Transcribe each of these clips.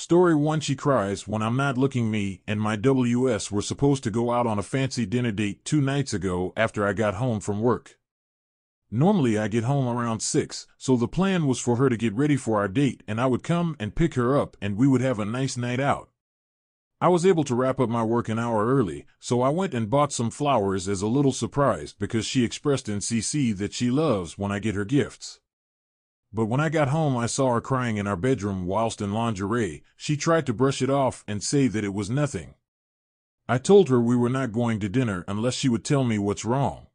Story 1. She cries when I'm not looking. Me and my WS were supposed to go out on a fancy dinner date 2 nights ago after I got home from work. Normally I get home around 6, so the plan was for her to get ready for our date and I would come and pick her up and we would have a nice night out. I was able to wrap up my work an hour early, so I went and bought some flowers as a little surprise because she expressed in CC that she loves when I get her gifts. But when I got home I saw her crying in our bedroom whilst in lingerie. She tried to brush it off and say that it was nothing. I told her we were not going to dinner unless she would tell me what's wrong.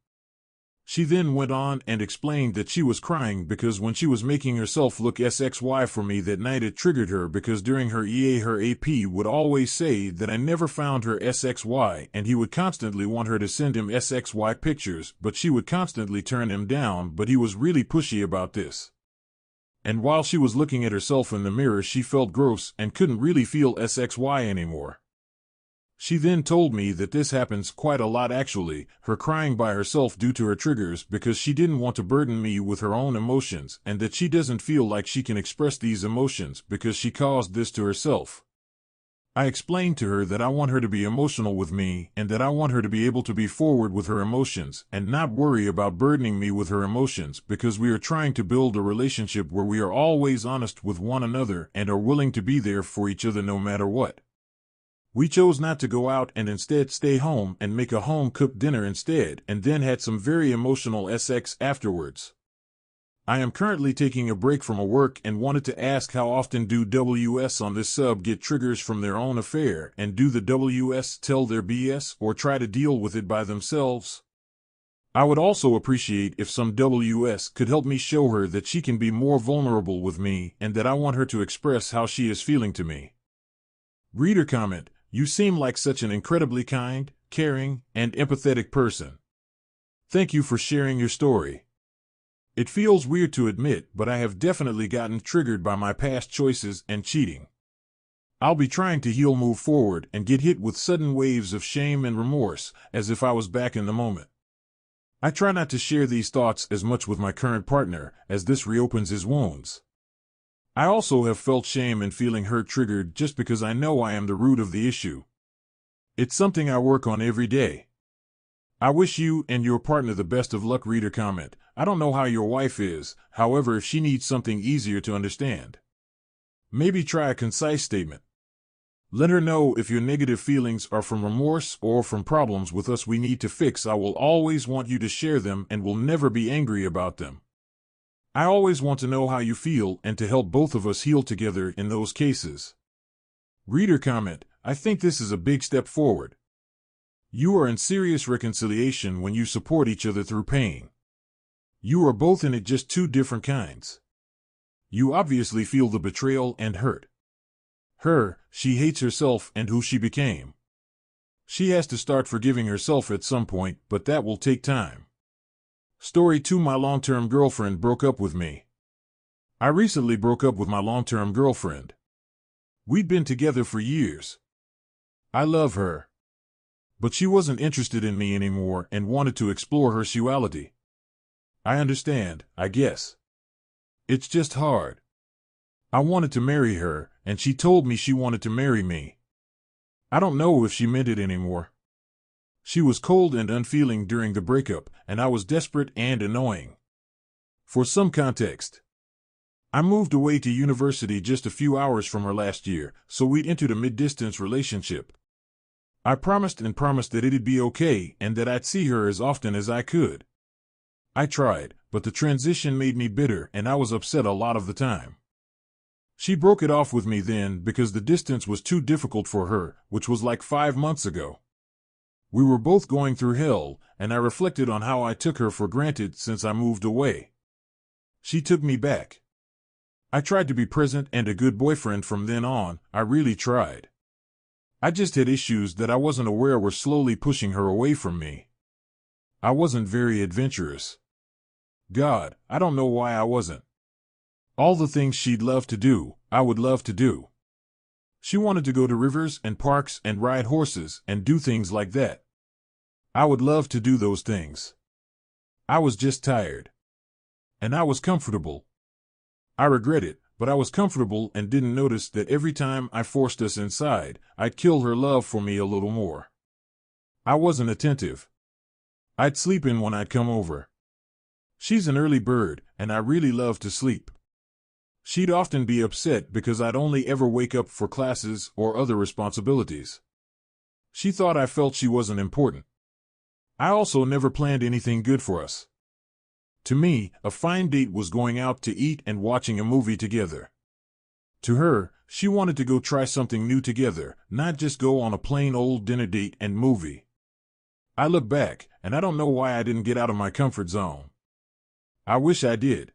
She then went on and explained that she was crying because when she was making herself look SXY for me that night it triggered her because during her EA her AP would always say that I never found her SXY and he would constantly want her to send him SXY pictures, but she would constantly turn him down, but he was really pushy about this. And while she was looking at herself in the mirror she felt gross and couldn't really feel SXY anymore. She then told me that this happens quite a lot actually, her crying by herself due to her triggers because she didn't want to burden me with her own emotions and that she doesn't feel like she can express these emotions because she caused this to herself. I explained to her that I want her to be emotional with me and that I want her to be able to be forward with her emotions and not worry about burdening me with her emotions because we are trying to build a relationship where we are always honest with one another and are willing to be there for each other no matter what. We chose not to go out and instead stay home and make a home-cooked dinner instead and then had some very emotional sex afterwards. I am currently taking a break from work and wanted to ask how often do WS on this sub get triggers from their own affair and do the WS tell their BS or try to deal with it by themselves? I would also appreciate if some WS could help me show her that she can be more vulnerable with me and that I want her to express how she is feeling to me. Reader comment: you seem like such an incredibly kind, caring, and empathetic person. Thank you for sharing your story. It feels weird to admit, but I have definitely gotten triggered by my past choices and cheating. I'll be trying to heal, move forward, and get hit with sudden waves of shame and remorse, as if I was back in the moment. I try not to share these thoughts as much with my current partner, as this reopens his wounds. I also have felt shame and feeling hurt triggered just because I know I am the root of the issue. It's something I work on every day. I wish you and your partner the best of luck. Reader comment: I don't know how your wife is, however if she needs something easier to understand, maybe try a concise statement. Let her know if your negative feelings are from remorse or from problems with us we need to fix. I will always want you to share them and will never be angry about them. I always want to know how you feel and to help both of us heal together in those cases. Reader comment: I think this is a big step forward. You are in serious reconciliation when you support each other through pain. You are both in it, just two different kinds. You obviously feel the betrayal and hurt. She hates herself and who she became. She has to start forgiving herself at some point, but that will take time. Story 2. My long-term girlfriend broke up with me. I recently broke up with my long-term girlfriend. We'd been together for years. I love her. But she wasn't interested in me anymore and wanted to explore her sexuality. I understand, I guess. It's just hard. I wanted to marry her, and she told me she wanted to marry me. I don't know if she meant it anymore. She was cold and unfeeling during the breakup, and I was desperate and annoying. For some context, I moved away to university just a few hours from her last year, so we'd entered a mid-distance relationship. I promised that it'd be okay and that I'd see her as often as I could. I tried, but the transition made me bitter and I was upset a lot of the time. She broke it off with me then because the distance was too difficult for her, which was like 5 months ago. We were both going through hell, and I reflected on how I took her for granted since I moved away. She took me back. I tried to be present and a good boyfriend from then on. I really tried. I just had issues that I wasn't aware were slowly pushing her away from me. I wasn't very adventurous. God, I don't know why I wasn't. All the things she'd love to do, I would love to do. She wanted to go to rivers and parks and ride horses and do things like that. I would love to do those things. I was just tired. And I was comfortable. I regret it, But I was comfortable and didn't notice that every time I forced us inside, I'd kill her love for me a little more. I wasn't attentive. I'd sleep in when I'd come over. She's an early bird, and I really love to sleep. She'd often be upset because I'd only ever wake up for classes or other responsibilities. She thought I felt she wasn't important. I also never planned anything good for us. To me, a fine date was going out to eat and watching a movie together. To her, she wanted to go try something new together, not just go on a plain old dinner date and movie. I look back, and I don't know why I didn't get out of my comfort zone. I wish I did.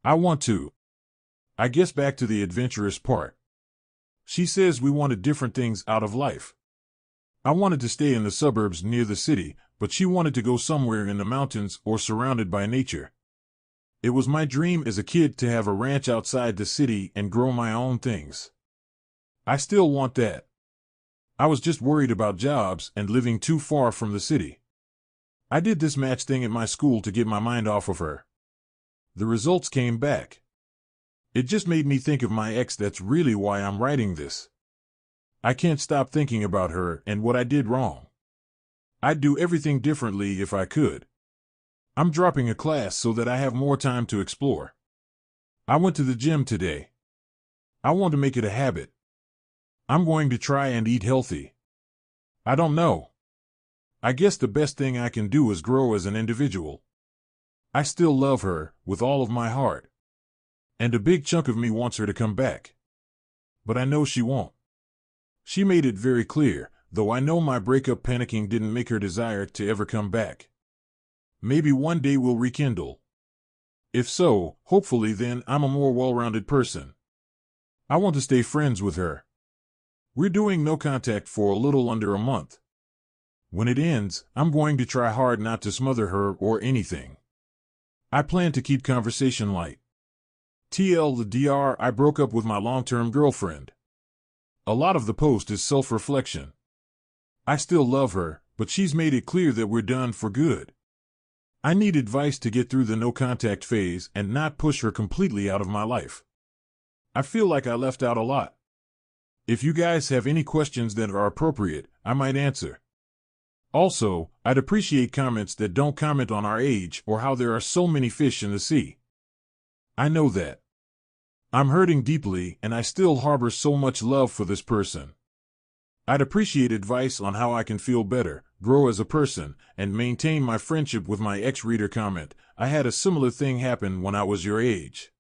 I want to. I guess back to the adventurous part. She says we wanted different things out of life. I wanted to stay in the suburbs near the city, but she wanted to go somewhere in the mountains or surrounded by nature. It was my dream as a kid to have a ranch outside the city and grow my own things. I still want that. I was just worried about jobs and living too far from the city. I did this match thing at my school to get my mind off of her. The results came back. It just made me think of my ex. That's really why I'm writing this. I can't stop thinking about her and what I did wrong. I'd do everything differently if I could. I'm dropping a class so that I have more time to explore. I went to the gym today. I want to make it a habit. I'm going to try and eat healthy. I don't know. I guess the best thing I can do is grow as an individual. I still love her, with all of my heart. And a big chunk of me wants her to come back. But I know she won't. She made it very clear, though I know my breakup panicking didn't make her desire to ever come back. Maybe one day we'll rekindle. If so, hopefully then I'm a more well-rounded person. I want to stay friends with her. We're doing no contact for a little under a month. When it ends, I'm going to try hard not to smother her or anything. I plan to keep conversation light. TLDR, I broke up with my long-term girlfriend. A lot of the post is self-reflection. I still love her, but she's made it clear that we're done for good. I need advice to get through the no-contact phase and not push her completely out of my life. I feel like I left out a lot. If you guys have any questions that are appropriate, I might answer. Also, I'd appreciate comments that don't comment on our age or how there are so many fish in the sea. I know that. I'm hurting deeply and I still harbor so much love for this person. I'd appreciate advice on how I can feel better, grow as a person, and maintain my friendship with my ex-reader. Comment: I had a similar thing happen when I was your age.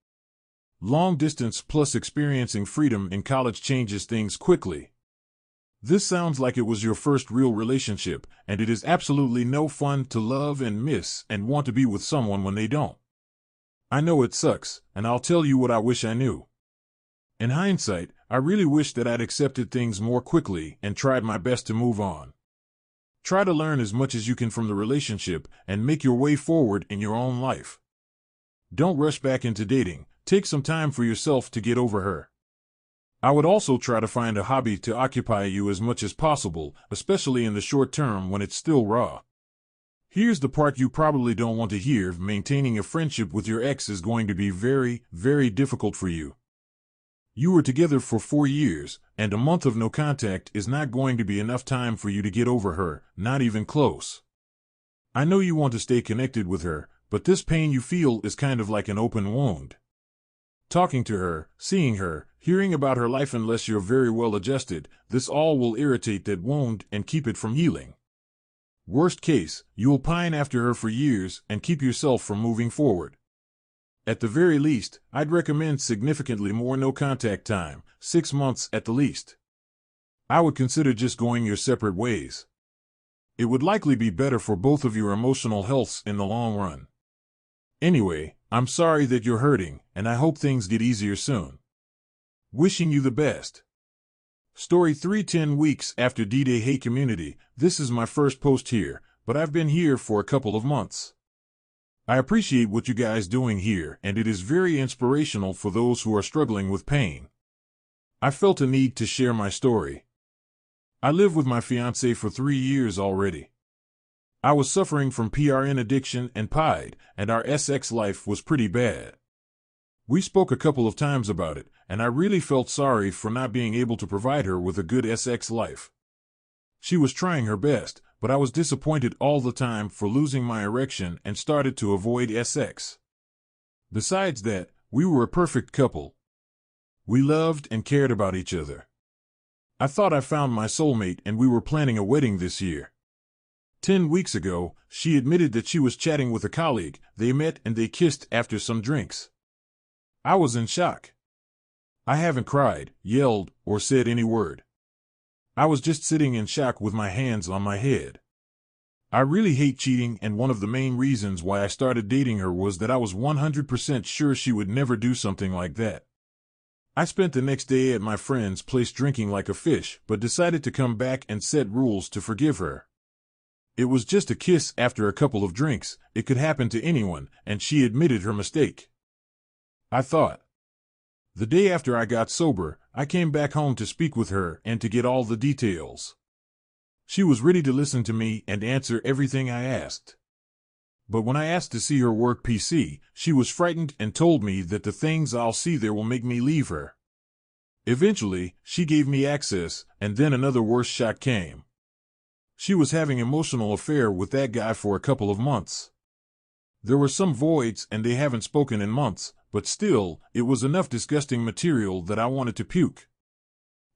Long distance plus experiencing freedom in college changes things quickly. This sounds like it was your first real relationship, and it is absolutely no fun to love and miss and want to be with someone when they don't. I know it sucks, and I'll tell you what I wish I knew. In hindsight, I really wish that I'd accepted things more quickly and tried my best to move on. Try to learn as much as you can from the relationship and make your way forward in your own life. Don't rush back into dating. Take some time for yourself to get over her. I would also try to find a hobby to occupy you as much as possible, especially in the short term when it's still raw. Here's the part you probably don't want to hear: maintaining a friendship with your ex is going to be very, very difficult for you. You were together for 4 years, and a month of no contact is not going to be enough time for you to get over her, not even close. I know you want to stay connected with her, but this pain you feel is kind of like an open wound. Talking to her, seeing her, hearing about her life, unless you're very well adjusted, this all will irritate that wound and keep it from healing. Worst case, you'll pine after her for years and keep yourself from moving forward. At the very least, I'd recommend significantly more no-contact time, 6 months at the least. I would consider just going your separate ways. It would likely be better for both of your emotional healths in the long run. Anyway, I'm sorry that you're hurting, and I hope things get easier soon. Wishing you the best. Story 3: 10 weeks after D-Day. Hey community, this is my first post here, but I've been here for a couple of months. I appreciate what you guys doing here, and it is very inspirational for those who are struggling with pain. I felt a need to share my story. I live with my fiancé for 3 years already. I was suffering from PRN addiction and PIDE, and our sex life was pretty bad. We spoke a couple of times about it, and I really felt sorry for not being able to provide her with a good sex life. She was trying her best, but I was disappointed all the time for losing my erection and started to avoid sex. Besides that, we were a perfect couple. We loved and cared about each other. I thought I found my soulmate and we were planning a wedding this year. 10 weeks ago, she admitted that she was chatting with a colleague. They met and they kissed after some drinks. I was in shock. I haven't cried, yelled, or said any word. I was just sitting in shock with my hands on my head. I really hate cheating, and one of the main reasons why I started dating her was that I was 100% sure she would never do something like that. I spent the next day at my friend's place drinking like a fish, but decided to come back and set rules to forgive her. It was just a kiss after a couple of drinks. It could happen to anyone, and she admitted her mistake. I thought. The day after I got sober, I came back home to speak with her and to get all the details. She was ready to listen to me and answer everything I asked. But when I asked to see her work PC, she was frightened and told me that the things I'll see there will make me leave her. Eventually, she gave me access, and then another worse shock came. She was having an emotional affair with that guy for a couple of months. There were some voids and they haven't spoken in months, but still, it was enough disgusting material that I wanted to puke.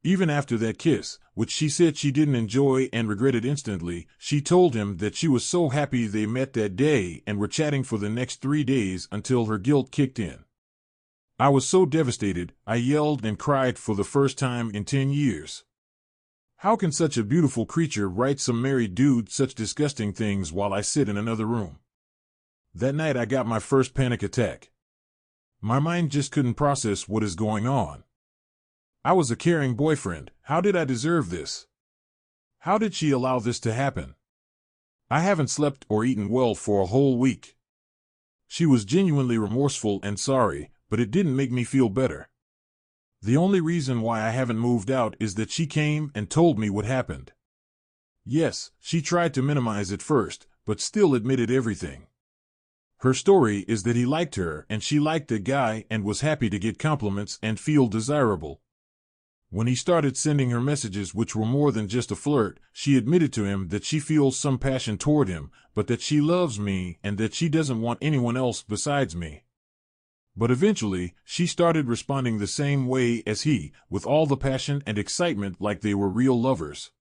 Even after that kiss, which she said she didn't enjoy and regretted instantly, she told him that she was so happy they met that day and were chatting for the next 3 days until her guilt kicked in. I was so devastated, I yelled and cried for the first time in 10 years. How can such a beautiful creature write some married dude such disgusting things while I sit in another room? That night I got my first panic attack. My mind just couldn't process what is going on. I was a caring boyfriend. How did I deserve this? How did she allow this to happen? I haven't slept or eaten well for a whole week. She was genuinely remorseful and sorry, but it didn't make me feel better. The only reason why I haven't moved out is that she came and told me what happened. Yes, she tried to minimize it first, but still admitted everything. Her story is that he liked her and she liked the guy and was happy to get compliments and feel desirable. When he started sending her messages which were more than just a flirt, she admitted to him that she feels some passion toward him, but that she loves me and that she doesn't want anyone else besides me. But eventually, she started responding the same way as he, with all the passion and excitement like they were real lovers.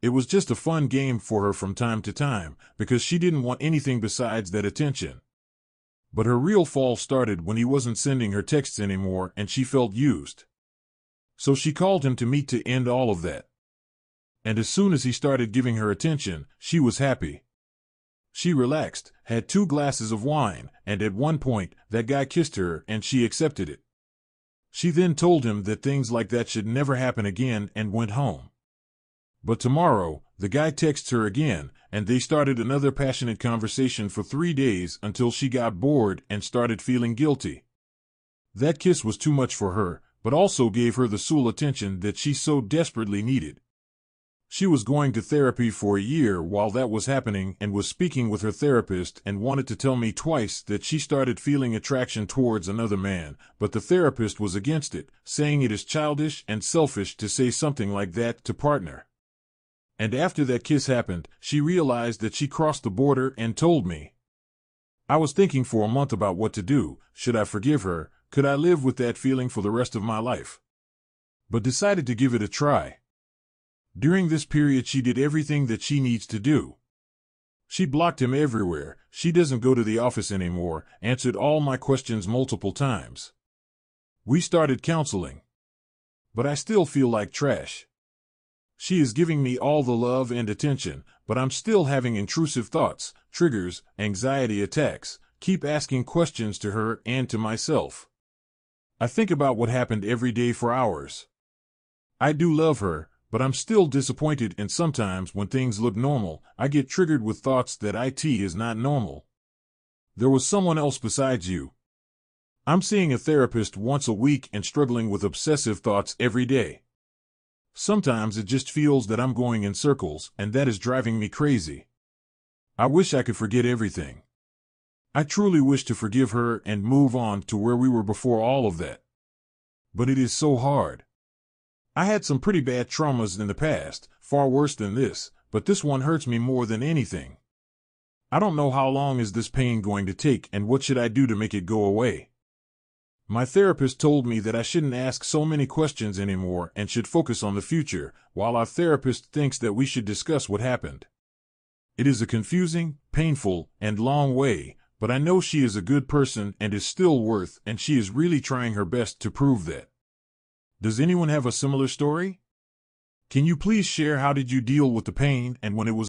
It was just a fun game for her from time to time, because she didn't want anything besides that attention. But her real fall started when he wasn't sending her texts anymore and she felt used. So she called him to meet to end all of that. And as soon as he started giving her attention, she was happy. She relaxed, had 2 glasses of wine, and at one point, that guy kissed her and she accepted it. She then told him that things like that should never happen again and went home. But tomorrow, the guy texts her again, and they started another passionate conversation for 3 days until she got bored and started feeling guilty. That kiss was too much for her, but also gave her the soul attention that she so desperately needed. She was going to therapy for a year while that was happening and was speaking with her therapist and wanted to tell me twice that she started feeling attraction towards another man, but the therapist was against it, saying it is childish and selfish to say something like that to partner. And after that kiss happened, she realized that she crossed the border and told me. I was thinking for a month about what to do. Should I forgive her? Could I live with that feeling for the rest of my life? But decided to give it a try. During this period she did everything that she needs to do. She blocked him everywhere, she doesn't go to the office anymore, answered all my questions multiple times. We started counseling. But I still feel like trash. She is giving me all the love and attention, but I'm still having intrusive thoughts, triggers, anxiety attacks, keep asking questions to her and to myself. I think about what happened every day for hours. I do love her, but I'm still disappointed, and sometimes when things look normal, I get triggered with thoughts that it is not normal. There was someone else besides you. I'm seeing a therapist once a week and struggling with obsessive thoughts every day. Sometimes it just feels that I'm going in circles, and that is driving me crazy. I wish I could forget everything. I truly wish to forgive her and move on to where we were before all of that. But it is so hard. I had some pretty bad traumas in the past, far worse than this, but this one hurts me more than anything. I don't know how long is this pain going to take and what should I do to make it go away. My therapist told me that I shouldn't ask so many questions anymore and should focus on the future, while our therapist thinks that we should discuss what happened. It is a confusing, painful, and long way, but I know she is a good person and is still worth, and she is really trying her best to prove that. Does anyone have a similar story? Can you please share how did you deal with the pain and when it was